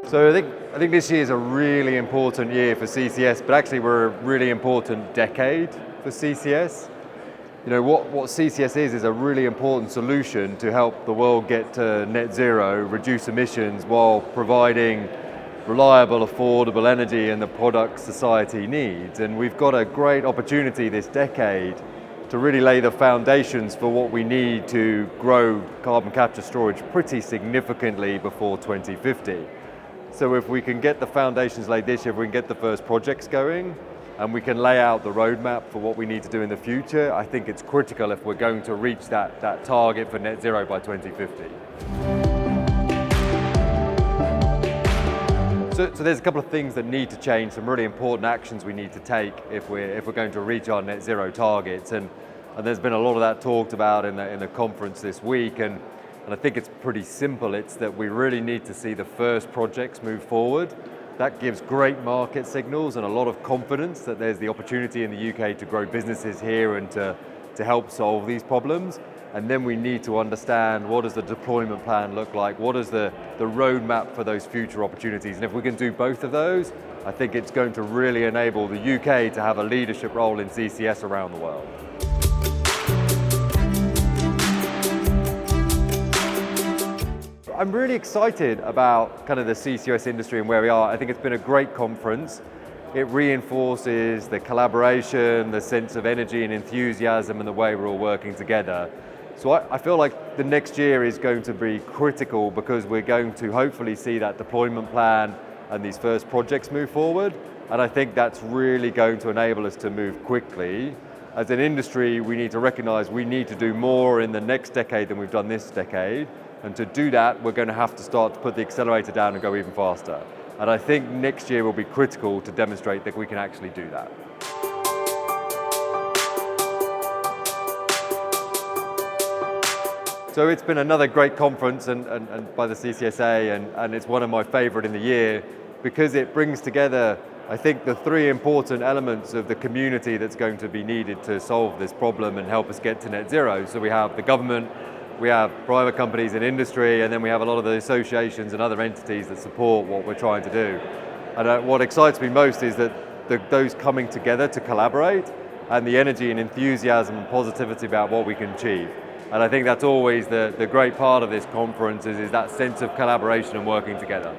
So I think this year is a really important year for CCS, but actually we're a really important decade for CCS. You know, what CCS is a really important solution to help the world get to net zero, reduce emissions while providing reliable, affordable energy and the products society needs. And we've got a great opportunity this decade to really lay the foundations for what we need to grow carbon capture storage pretty significantly before 2050. So if we can get the foundations laid this year, if we can get the first projects going, and we can lay out the roadmap for what we need to do in the future, I think it's critical if we're going to reach that target for net zero by 2050. So there's a couple of things that need to change, some really important actions we need to take if we're going to reach our net zero targets. And there's been a lot of that talked about in the conference this week. And I think it's pretty simple. It's that we really need to see the first projects move forward. That gives great market signals and a lot of confidence that there's the opportunity in the UK to grow businesses here and to help solve these problems. And then we need to understand, what does the deployment plan look like? What is the roadmap for those future opportunities? And if we can do both of those, I think it's going to really enable the UK to have a leadership role in CCS around the world. I'm really excited about kind of the CCUS industry and where we are. I think it's been a great conference. It reinforces the collaboration, the sense of energy and enthusiasm and the way we're all working together. So I feel like the next year is going to be critical because we're going to hopefully see that deployment plan and these first projects move forward. And I think that's really going to enable us to move quickly. As an industry, we need to recognize we need to do more in the next decade than we've done this decade. And to do that, we're going to have to start to put the accelerator down and go even faster. And I think next year will be critical to demonstrate that we can actually do that. So it's been another great conference and by the CCSA, and it's one of my favorite in the year because it brings together, I think, the three important elements of the community that's going to be needed to solve this problem and help us get to net zero. So we have the government, we have private companies and industry, and then we have a lot of the associations and other entities that support what we're trying to do. And what excites me most is that those coming together to collaborate and the energy and enthusiasm and positivity about what we can achieve. And I think that's always the great part of this conference is that sense of collaboration and working together.